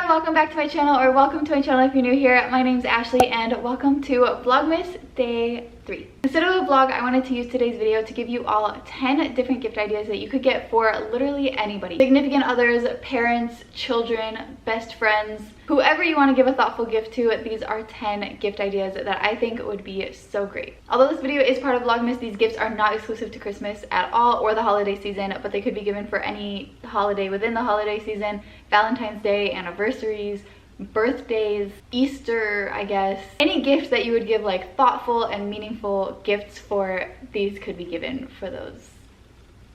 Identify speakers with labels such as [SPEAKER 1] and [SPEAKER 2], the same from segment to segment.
[SPEAKER 1] and welcome back to my channel, or welcome to my channel if you're new here. My name's Ashley and welcome to Vlogmas Day 3. Instead of a vlog, I wanted to use today's video to give you all 10 different gift ideas that you could get for literally anybody. Significant others, parents, children, best friends, whoever you want to give a thoughtful gift to. These are 10 gift ideas that I think would be so great. Although this video is part of Vlogmas, these gifts are not exclusive to Christmas at all or the holiday season, but they could be given for any holiday within the holiday season, Valentine's Day, anniversaries, birthdays, Easter, I guess. Any gift that you would give, like thoughtful and meaningful gifts for, these could be given for those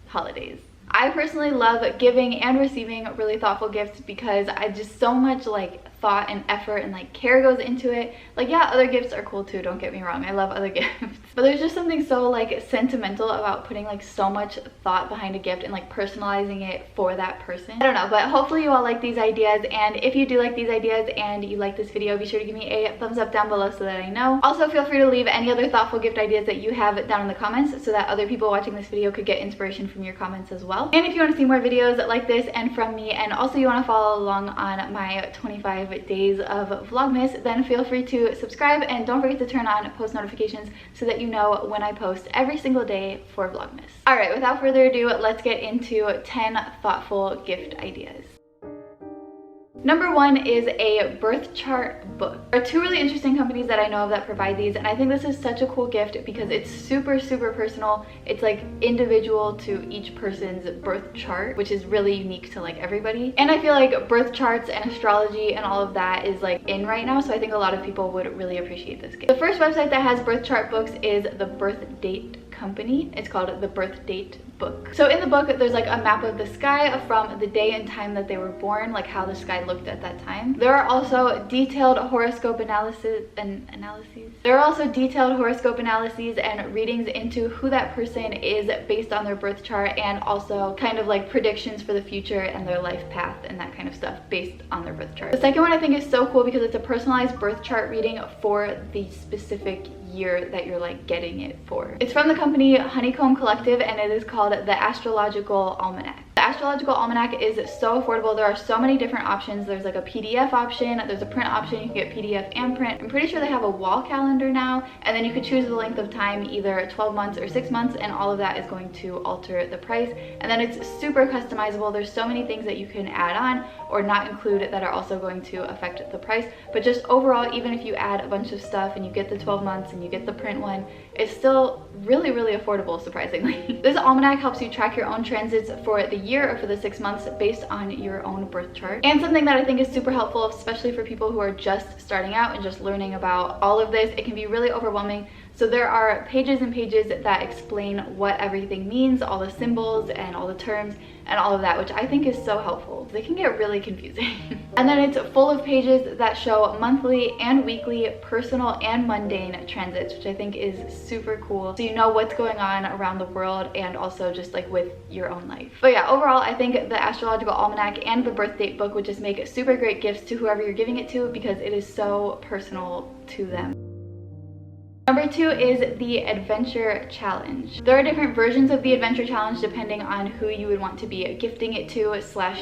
[SPEAKER 1] holidays. I personally love giving and receiving really thoughtful gifts because I just so much like thought and effort and like care goes into it. Like, yeah, other gifts are cool too, don't get me wrong, I love other gifts, but there's just something so like sentimental about putting like so much thought behind a gift and like personalizing it for that person. I don't know, but hopefully you all like these ideas, and if you do like these ideas and you like this video, be sure to give me a thumbs up down below so that I know. Also, feel free to leave any other thoughtful gift ideas that you have down in the comments so that other people watching this video could get inspiration from your comments as well. And if you want to see more videos like this and from me, and also you want to follow along on my 25 days of Vlogmas, then feel free to subscribe and don't forget to turn on post notifications so that you know when I post every single day for Vlogmas. Alright, without further ado, let's get into 10 thoughtful gift ideas. Number 1 is a birth chart book. There are 2 really interesting companies that I know of that provide these, and I think this is such a cool gift because it's super personal. It's like individual to each person's birth chart, which is really unique to like everybody. And I feel like birth charts and astrology and all of that is like in right now, so I think a lot of people would really appreciate this gift. The first website that has birth chart books is the Birth Date Company. It's called the Birth Date Book. So in the book, there's like a map of the sky from the day and time that they were born, like how the sky looked at that time. There are also detailed horoscope analyses. There are also detailed horoscope analyses and readings into who that person is based on their birth chart, and also kind of like predictions for the future and their life path and that kind of stuff based on their birth chart. The second one I think is so cool because it's a personalized birth chart reading for the specific year that you're like getting it for. It's from the company Honeycomb Collective, and it is called the Astrological Almanac. The Astrological Almanac is so affordable. There are so many different options. There's like a PDF option, there's a print option, you can get PDF and print. I'm pretty sure they have a wall calendar now, and then you could choose the length of time, either 12 months or 6 months, and all of that is going to alter the price. And then it's super customizable. There's so many things that you can add on or not include that are also going to affect the price. But just overall, even if you add a bunch of stuff and you get the 12 months and you get the print one, it's still really affordable, surprisingly. This almanac helps you track your own transits for the year or for the 6 months based on your own birth chart. And something that I think is super helpful, especially for people who are just starting out and just learning about all of this, it can be really overwhelming. So there are pages and pages that explain what everything means, all the symbols and all the terms and all of that, which I think is so helpful. They can get really confusing. And then it's full of pages that show monthly and weekly personal and mundane transits, which I think is super cool. So you know what's going on around the world and also just like with your own life. But yeah, overall, I think the Astrological Almanac and the Birth Date Book would just make super great gifts to whoever you're giving it to because it is so personal to them. Number 2 is the Adventure Challenge. There are different versions of the Adventure Challenge depending on who you would want to be gifting it to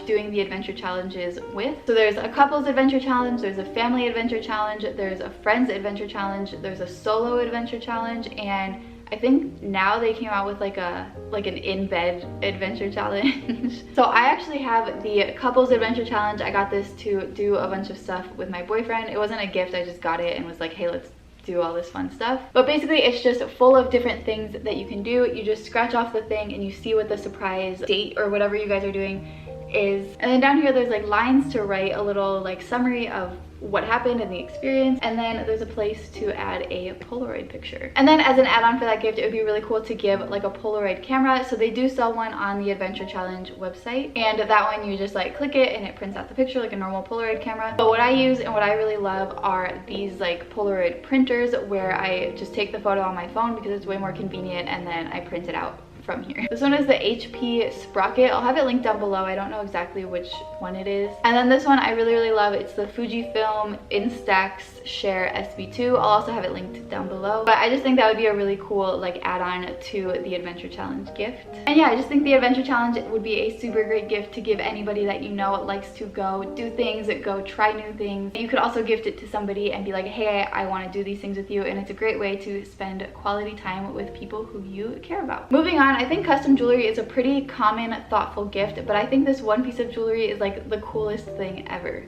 [SPEAKER 1] / doing the adventure challenges with. So there's a couples adventure challenge, there's a family adventure challenge, there's a friends adventure challenge, there's a solo adventure challenge, and I think now they came out with like an in-bed adventure challenge. So I actually have the couples adventure challenge. I got this to do a bunch of stuff with my boyfriend. It wasn't a gift, I just got it and was like, hey, let's do all this fun stuff. But basically it's just full of different things that you can do. You just scratch off the thing and you see what the surprise date or whatever you guys are doing is. And then down here there's like lines to write a little like summary of what happened in the experience, and then there's a place to add a Polaroid picture. And then as an add-on for that gift, it would be really cool to give like a Polaroid camera. So they do sell one on the Adventure Challenge website, and that one you just like click it and it prints out the picture like a normal Polaroid camera. But what I use and what I really love are these like Polaroid printers where I just take the photo on my phone because it's way more convenient, and then I print it out from here. This one is the HP Sprocket. I'll have it linked down below. I don't know exactly which one it is. And then this one I really love. It's the Fujifilm Instax Share SB2. I'll also have it linked down below. But I just think that would be a really cool like add-on to the Adventure Challenge gift. And yeah, I just think the Adventure Challenge would be a super great gift to give anybody that you know likes to go do things, go try new things. You could also gift it to somebody and be like, hey, I want to do these things with you, and it's a great way to spend quality time with people who you care about. Moving on, I think custom jewelry is a pretty common, thoughtful gift, but I think this one piece of jewelry is like the coolest thing ever.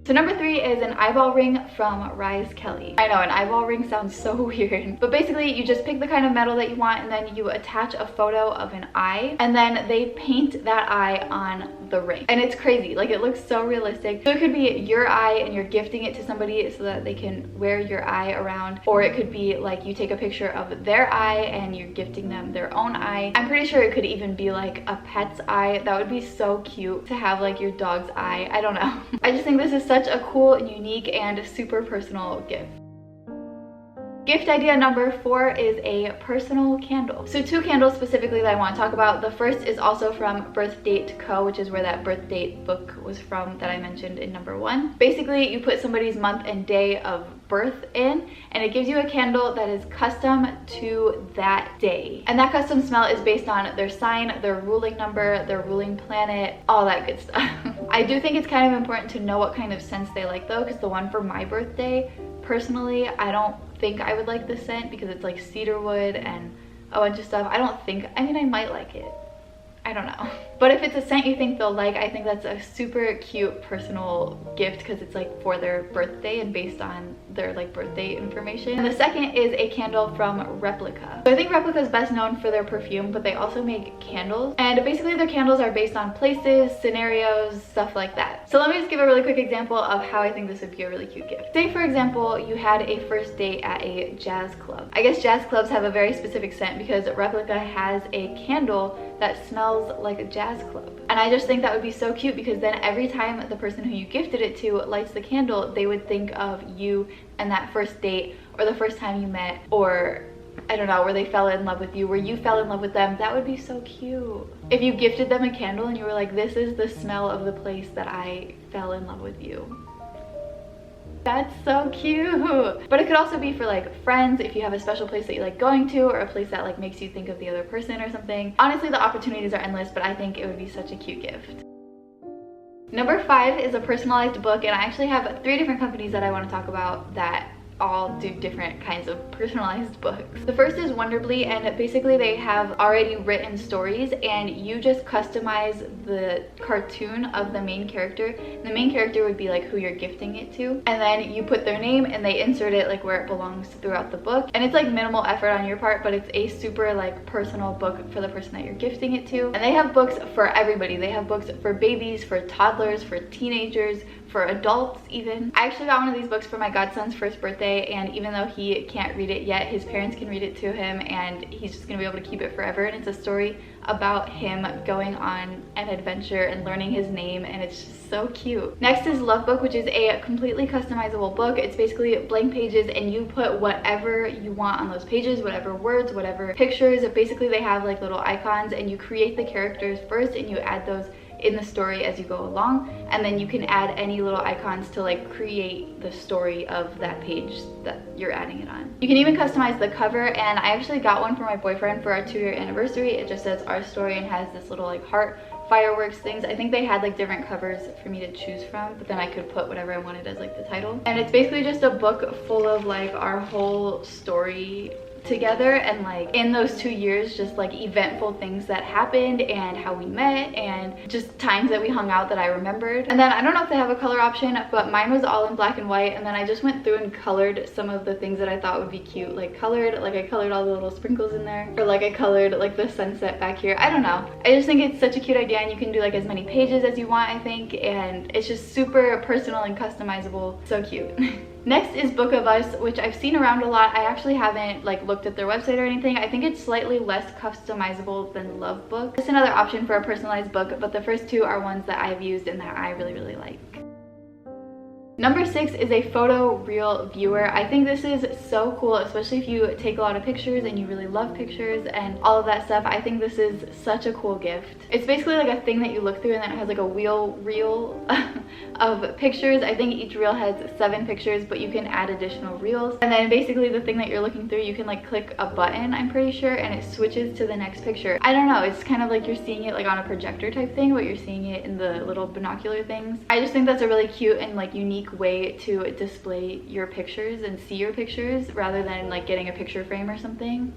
[SPEAKER 1] So number 3 is an eyeball ring from Rise Kelly. I know, an eyeball ring sounds so weird, but basically you just pick the kind of metal that you want, and then you attach a photo of an eye, and then they paint that eye on the ring. And it's crazy, like it looks so realistic. So it could be your eye and you're gifting it to somebody so that they can wear your eye around, or it could be like you take a picture of their eye and you're gifting them their own eye. I'm pretty sure it could even be like a pet's eye. That would be so cute to have like your dog's eye. I don't know. I just think this is such a cool and unique and super personal gift. Gift idea number 4 is a personal candle. So 2 candles specifically that I want to talk about. The first is also from Birth Date Co., which is where that birth date book was from that I mentioned in number 1. Basically, you put somebody's month and day of birth in, and it gives you a candle that is custom to that day. And that custom smell is based on their sign, their ruling number, their ruling planet, all that good stuff. I do think it's kind of important to know what kind of scents they like though, because the one for my birthday, personally, I don't think I would like the scent because it's like cedarwood and a bunch of stuff. I mean, I might like it. I don't know. But if it's a scent you think they'll like, I think that's a super cute personal gift because it's like for their birthday and based on their like birthday information. And the second is a candle from Replica. So I think Replica is best known for their perfume, but they also make candles. And basically their candles are based on places, scenarios, stuff like that. So let me just give a really quick example of how I think this would be a really cute gift. Say for example, you had a first date at a jazz club. I guess jazz clubs have a very specific scent because Replica has a candle that smells like a jazz club. And I just think that would be so cute because then every time the person who you gifted it to lights the candle, they would think of you and that first date, or the first time you met, or I don't know, where they fell in love with you, where you fell in love with them. That would be so cute. If you gifted them a candle and you were like, this is the smell of the place that I fell in love with you. That's so cute. But it could also be for like friends, if you have a special place that you like going to, or a place that like makes you think of the other person or something. Honestly, the opportunities are endless, but I think it would be such a cute gift. Number 5 is a personalized book, and I actually have 3 different companies that I want to talk about that all do different kinds of personalized books. The first is Wonderbly, and basically they have already written stories and you just customize the cartoon of the main character. The main character would be like who you're gifting it to, and then you put their name and they insert it like where it belongs throughout the book. And it's like minimal effort on your part, but it's a super like personal book for the person that you're gifting it to. And they have books for everybody. They have books for babies, for toddlers, for teenagers, for adults even. I actually got one of these books for my godson's first birthday, and even though he can't read it yet, his parents can read it to him and he's just gonna be able to keep it forever. And it's a story about him going on an adventure and learning his name, and it's just so cute. Next is Love Book, which is a completely customizable book. It's basically blank pages and you put whatever you want on those pages, whatever words, whatever pictures. Basically they have like little icons and you create the characters first and you add those in the story as you go along, and then you can add any little icons to like create the story of that page that you're adding it on. You can even customize the cover, and I actually got one for my boyfriend for our 2-year anniversary. It just says our story and has this little like heart fireworks things. I think they had like different covers for me to choose from, but then I could put whatever I wanted as like the title. And it's basically just a book full of like our whole story together, and like in those 2 years, just like eventful things that happened and how we met and just times that we hung out that I remembered. And then I don't know if they have a color option, but mine was all in black and white, and then I just went through and colored some of the things that I thought would be cute. Like I colored all the little sprinkles in there, or like I colored like the sunset back here. I don't know, I just think it's such a cute idea, and you can do like as many pages as you want, I think, and it's just super personal and customizable. So cute. Next is Book of Us, which I've seen around a lot. I actually haven't like looked at their website or anything. I think it's slightly less customizable than Love Book. It's another option for a personalized book, but the first 2 are ones that I've used and that I really like. Number 6 is a photo reel viewer. I think this is so cool, especially if you take a lot of pictures and you really love pictures and all of that stuff. I think this is such a cool gift. It's basically like a thing that you look through and then it has like a reel of pictures. I think each reel has 7 pictures, but you can add additional reels. And then basically the thing that you're looking through, you can like click a button, I'm pretty sure, and it switches to the next picture. I don't know, it's kind of like you're seeing it like on a projector type thing, but you're seeing it in the little binocular things. I just think that's a really cute and like unique way to display your pictures and see your pictures rather than like getting a picture frame or something.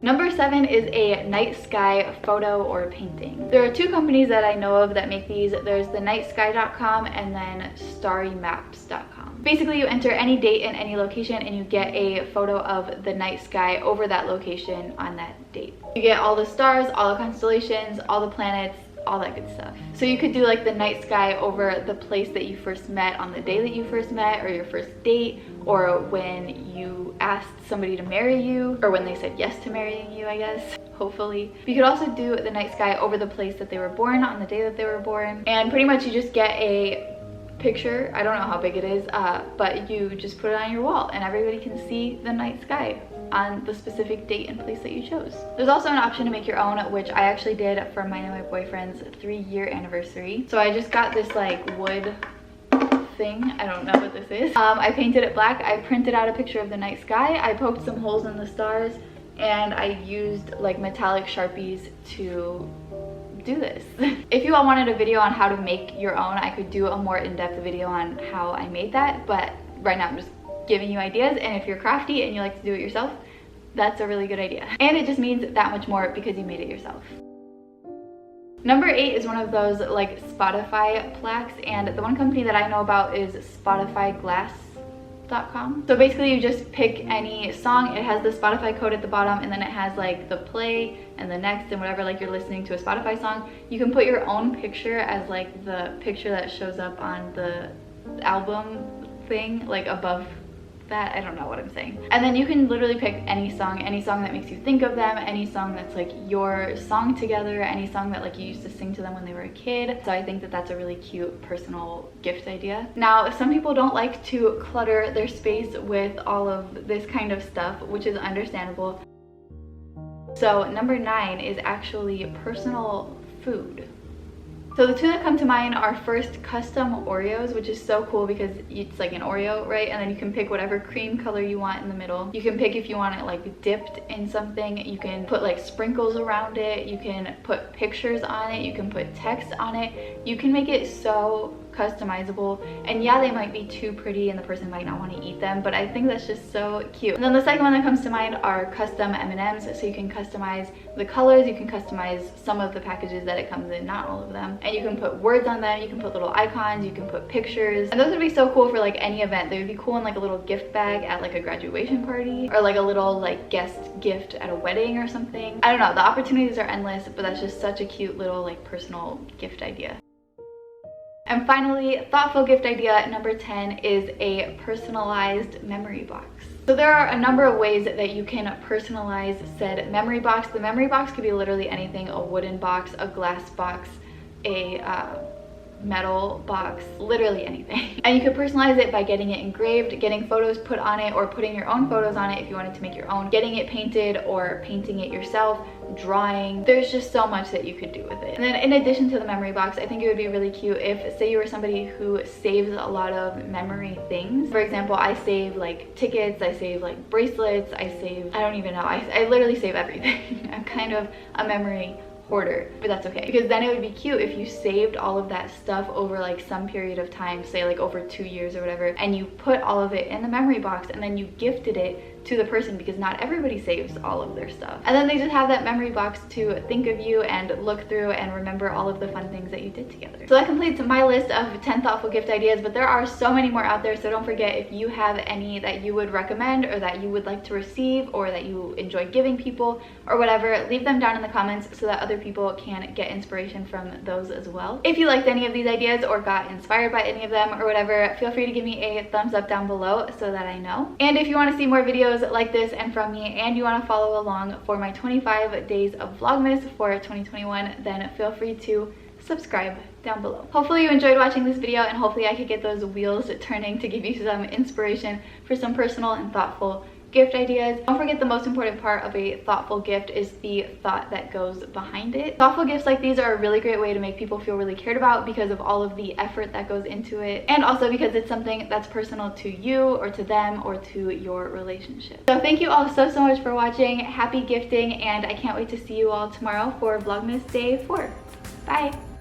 [SPEAKER 1] Number 7 is a night sky photo or painting. There are 2 companies that I know of that make these. There's the nightsky.com and then starrymaps.com. Basically, you enter any date and any location and you get a photo of the night sky over that location on that date. You get all the stars, all the constellations, all the planets, all that good stuff. So you could do like the night sky over the place that you first met on the day that you first met, or your first date, or when you asked somebody to marry you, or when they said yes to marrying you, I guess, hopefully. You could also do the night sky over the place that they were born on the day that they were born. And pretty much you just get a picture, I don't know how big it is, but you just put it on your wall and everybody can see the night sky on the specific date and place that you chose. There's also an option to make your own, which I actually did for mine and my boyfriend's 3-year anniversary. So I just got this like wood thing, I don't know what this is. I painted it black, I printed out a picture of the night sky, I poked some holes in the stars, and I used like metallic Sharpies to do this. If you all wanted a video on how to make your own, I could do a more in-depth video on how I made that, but right now I'm just giving you ideas, and if you're crafty and you like to do it yourself, that's a really good idea. And it just means that much more because you made it yourself. Number 8 is one of those like Spotify plaques, and the one company that I know about is SpotifyGlass.com. So basically you just pick any song, it has the Spotify code at the bottom, and then it has like the play and the next and whatever, like you're listening to a Spotify song. You can put your own picture as like the picture that shows up on the album thing, like above that, I don't know what I'm saying. And then you can literally pick any song that makes you think of them, any song that's like your song together, any song that like you used to sing to them when they were a kid. So I think that that's a really cute personal gift idea. Now, some people don't like to clutter their space with all of this kind of stuff, which is understandable. So number 9 is actually personal food. So the 2 that come to mind are first custom Oreos, which is so cool because it's like an Oreo, right? And then you can pick whatever cream color you want in the middle. You can pick if you want it like dipped in something. You can put like sprinkles around it. You can put pictures on it. You can put text on it. You can make it so customizable, and yeah, they might be too pretty and the person might not want to eat them, but I think that's just so cute. And then the second one that comes to mind are custom M&Ms. So you can customize the colors, you can customize some of the packages that it comes in, not all of them, and you can put words on them, you can put little icons, you can put pictures, and those would be so cool for like any event. They would be cool in like a little gift bag at like a graduation party, or like a little like guest gift at a wedding or something. I don't know, the opportunities are endless, but that's just such a cute little like personal gift idea. And finally, thoughtful gift idea number 10 is a personalized memory box. So there are a number of ways that you can personalize said memory box. The memory box could be literally anything: a wooden box, a glass box, a metal box, literally anything. And you could personalize it by getting it engraved, getting photos put on it, or putting your own photos on it if you wanted to make your own, getting it painted or painting it yourself, drawing. There's just so much that you could do with it. And then in addition to the memory box, I think it would be really cute if, say you were somebody who saves a lot of memory things. For example, I save like tickets, I save like bracelets, I save, I don't even know, I literally save everything. I'm kind of a memory hoarder, but that's okay, because then it would be cute if you saved all of that stuff over like some period of time, say like over 2 years or whatever, and you put all of it in the memory box and then you gifted it to the person, because not everybody saves all of their stuff. And then they just have that memory box to think of you and look through and remember all of the fun things that you did together. So that completes my list of 10 thoughtful gift ideas, but there are so many more out there, so don't forget, if you have any that you would recommend or that you would like to receive or that you enjoy giving people or whatever, leave them down in the comments so that other people can get inspiration from those as well. If you liked any of these ideas or got inspired by any of them or whatever, feel free to give me a thumbs up down below so that I know. And if you want to see more videos like this and from me, and you want to follow along for my 25 days of Vlogmas for 2021, then feel free to subscribe down below. Hopefully you enjoyed watching this video, and hopefully I could get those wheels turning to give you some inspiration for some personal and thoughtful gift ideas. Don't forget, the most important part of a thoughtful gift is the thought that goes behind it. Thoughtful gifts like these are a really great way to make people feel really cared about because of all of the effort that goes into it, and also because it's something that's personal to you or to them or to your relationship. So thank you all so much for watching. Happy gifting, and I can't wait to see you all tomorrow for Vlogmas Day 4. Bye!